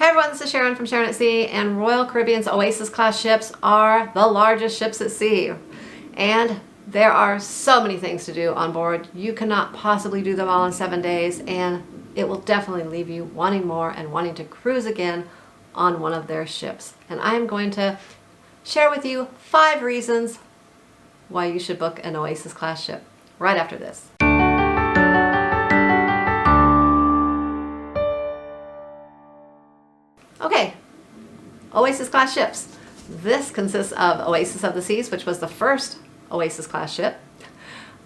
Hey everyone, this is Sharon from sharonatsea, and Royal Caribbean's Oasis Class ships are the largest ships at sea. And there are so many things to do on board. You cannot possibly do them all in 7 days, and it will definitely leave you wanting more and wanting to cruise again on one of their ships. And I am going to share with you 5 reasons why you should book an Oasis Class ship right after this. Okay, Oasis Class ships. This consists of Oasis of the Seas, which was the first Oasis Class ship,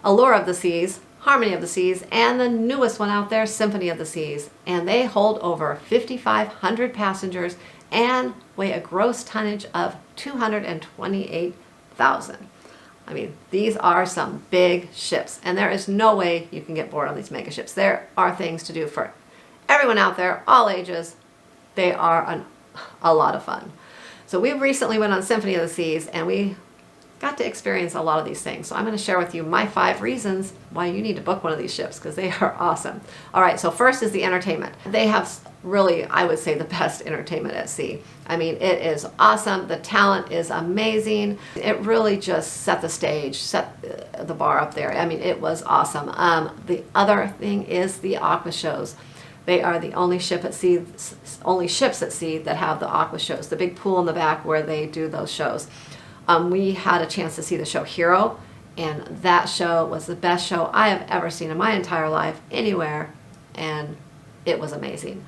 Allure of the Seas, Harmony of the Seas, and the newest one out there, Symphony of the Seas. And they hold over 5,500 passengers and weigh a gross tonnage of 228,000. I mean, these are some big ships, and there is no way you can get bored on these mega ships. There are things to do for everyone out there, all ages. They are a lot of fun. So we recently went on Symphony of the Seas, and we got to experience a lot of these things. So I'm going to share with you my 5 reasons why you need to book one of these ships, because they are awesome. All right, so first is the entertainment. They have really, I would say, the best entertainment at sea. I mean, it is awesome. The talent is amazing. It really just set the stage, set the bar up there. I mean, it was awesome. The other thing is the aqua shows. They are the only ships at sea that have the aqua shows, the big pool in the back where they do those shows. We had a chance to see the show Hero, and that show was the best show I have ever seen in my entire life anywhere, and it was amazing.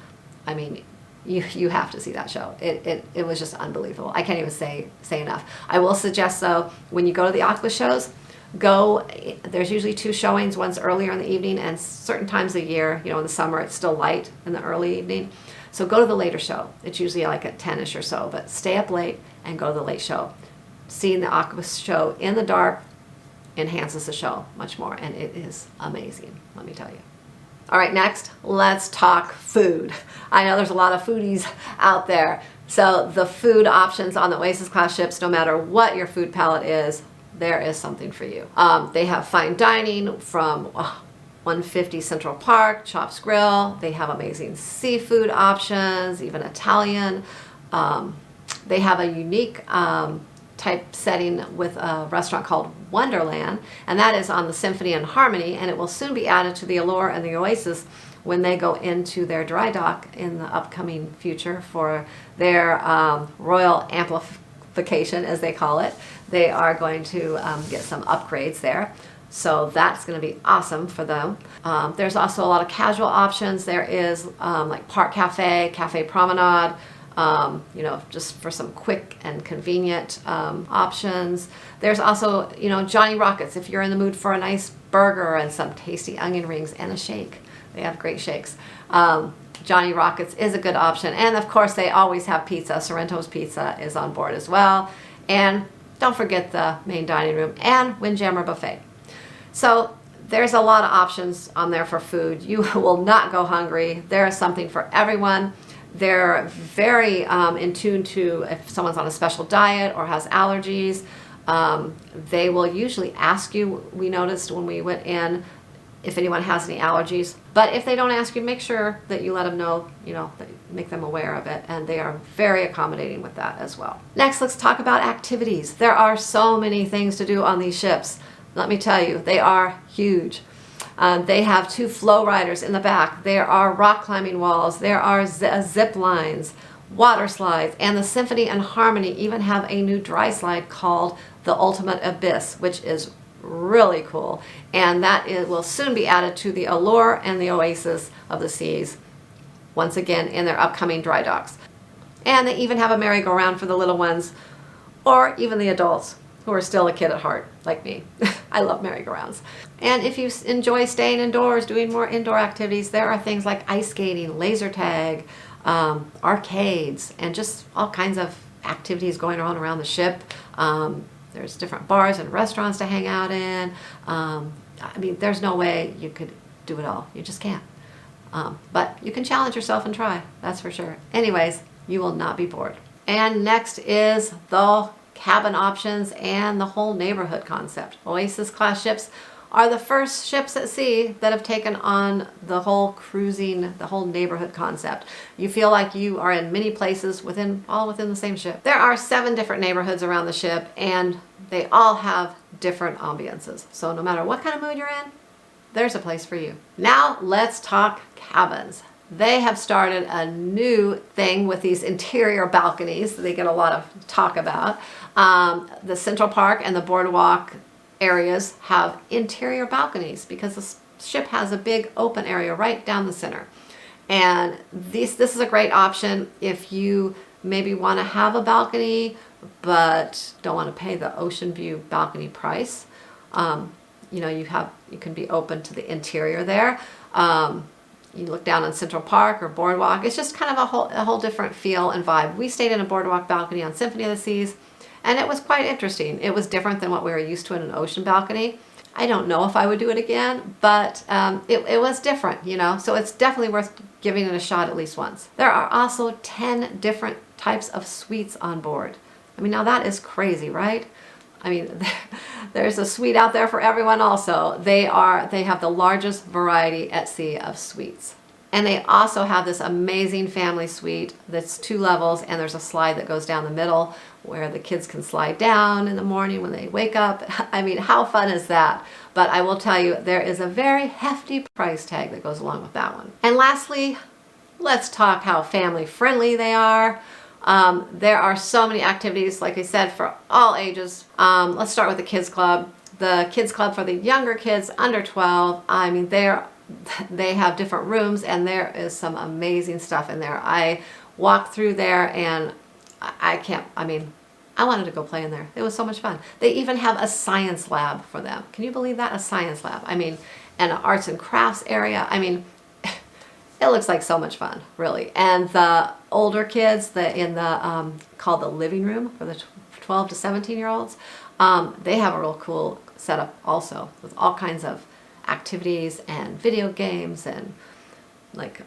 I mean, you have to see that show. It was just unbelievable. I can't even say enough. I will suggest, though, when you go to the aqua shows, there's usually 2 showings, one's earlier in the evening, and certain times of the year, you know, in the summer it's still light in the early evening. So go to the later show. It's usually like at 10ish or so, but stay up late and go to the late show. Seeing the aqua show in the dark enhances the show much more, and it is amazing, let me tell you. All right, next, let's talk food. I know there's a lot of foodies out there. So the food options on the Oasis Class ships, no matter what your food palette is, there is something for you. They have fine dining from 150 Central Park, Chops Grill. They have amazing seafood options, even Italian. They have a unique type setting with a restaurant called Wonderland, and that is on the Symphony and Harmony, and it will soon be added to the Allure and the Oasis when they go into their dry dock in the upcoming future for their Royal Amplification, as they call it. They are going to get some upgrades there. So that's going to be awesome for them. There's also a lot of casual options. There is like Park Cafe, Cafe Promenade, you know, just for some quick and convenient options. There's also, you know, Johnny Rockets if you're in the mood for a nice burger and some tasty onion rings and a shake. They have great shakes. Johnny Rockets is a good option. And of course, they always have pizza. Sorrento's Pizza is on board as well. And don't forget the main dining room and Windjammer Buffet. So there's a lot of options on there for food. You will not go hungry. There is something for everyone. They're very in tune to if someone's on a special diet or has allergies. They will usually ask you, we noticed when we went in, if anyone has any allergies. But if they don't ask you, make sure that you let them know, you know, that make them aware of it. And they are very accommodating with that as well. Next, let's talk about activities. There are so many things to do on these ships. Let me tell you, they are huge. They have 2 flow riders in the back. There are rock climbing walls. There are zip lines, water slides, and the Symphony and Harmony even have a new dry slide called the Ultimate Abyss, which is really cool, and that will soon be added to the Allure and the Oasis of the Seas once again in their upcoming dry docks. And they even have a merry-go-round for the little ones, or even the adults who are still a kid at heart like me. I love merry-go-rounds. And if you enjoy staying indoors, doing more indoor activities, there are things like ice skating, laser tag, arcades, and just all kinds of activities going on around the ship. There's different bars and restaurants to hang out in. I mean, there's no way you could do it all. You just can't. But you can challenge yourself and try, that's for sure. Anyways, you will not be bored. And next is the cabin options and the whole neighborhood concept. Oasis Class ships are the first ships at sea that have taken on the whole cruising, the whole neighborhood concept. You feel like you are in many places all within the same ship. There are 7 different neighborhoods around the ship, and they all have different ambiances. So no matter what kind of mood you're in, there's a place for you. Now let's talk cabins. They have started a new thing with these interior balconies that they get a lot of talk about. The Central Park and the boardwalk areas have interior balconies because the ship has a big open area right down the center. And this is a great option if you maybe want to have a balcony but don't want to pay the ocean view balcony price. You know, you can be open to the interior there. You look down on Central Park or Boardwalk. It's just kind of a whole different feel and vibe. We stayed in a boardwalk balcony on Symphony of the Seas, and it was quite interesting. It was different than what we were used to in an ocean balcony. I don't know if I would do it again, but it was different, you know, so it's definitely worth giving it a shot at least once. There are also 10 different types of suites on board. I mean, now that is crazy, right? I mean, there's a suite out there for everyone also. They have the largest variety at sea of suites. And they also have this amazing family suite that's 2 levels, and there's a slide that goes down the middle where the kids can slide down in the morning when they wake up. I mean, how fun is that? But I will tell you, there is a very hefty price tag that goes along with that one. And lastly, let's talk how family friendly they are. There are so many activities, like I said, for all ages. Let's start with the kids club. The kids club for the younger kids under 12, I mean, they have different rooms, and there is some amazing stuff in there. I walked through there and I wanted to go play in there. It was so much fun. They even have a science lab for them. Can you believe that? A science lab. I mean, and an arts and crafts area. I mean, it looks like so much fun, really. And the older kids, called the living room for the 12 to 17-year-olds, they have a real cool setup also with all kinds of activities and video games and like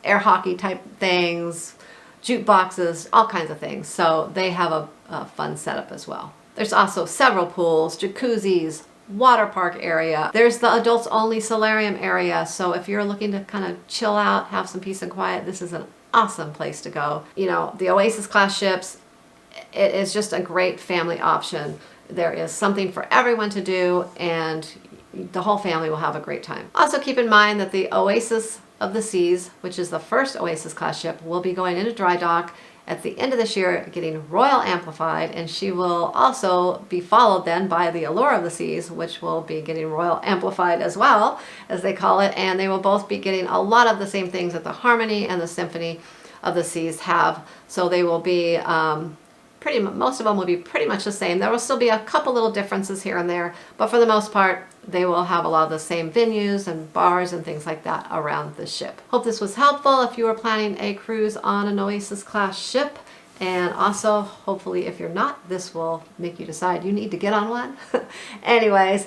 air hockey type things, jukeboxes, all kinds of things. So they have a fun setup as well. There's also several pools, jacuzzis, water park area. There's the adults only solarium area. So if you're looking to kind of chill out, have some peace and quiet, this is an awesome place to go. You know, the Oasis Class ships, it is just a great family option. There is something for everyone to do, and the whole family will have a great time. Also keep in mind that the Oasis of the Seas, which is the first Oasis Class ship, will be going into dry dock at the end of this year, getting Royal Amplified, and she will also be followed then by the Allure of the Seas, which will be getting Royal Amplified as well, as they call it, and they will both be getting a lot of the same things that the Harmony and the Symphony of the Seas have. So they will be most of them will be pretty much the same. There will still be a couple little differences here and there, but for the most part, they will have a lot of the same venues and bars and things like that around the ship. Hope this was helpful if you are planning a cruise on an Oasis Class ship. And also, hopefully, if you're not, this will make you decide you need to get on one. Anyways,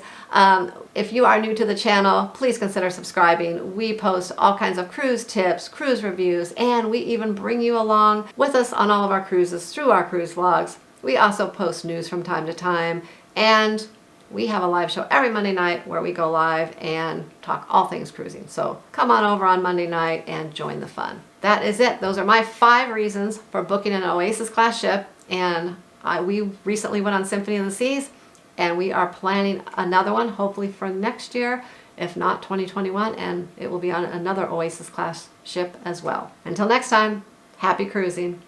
if you are new to the channel, please consider subscribing. We post all kinds of cruise tips, cruise reviews, and we even bring you along with us on all of our cruises through our cruise vlogs. We also post news from time to time, and we have a live show every Monday night where we go live and talk all things cruising. So come on over on Monday night and join the fun. That is it. Those are my 5 reasons for booking an Oasis Class ship. And we recently went on Symphony of the Seas, and we are planning another one, hopefully for next year, if not 2021, and it will be on another Oasis Class ship as well. Until next time, happy cruising.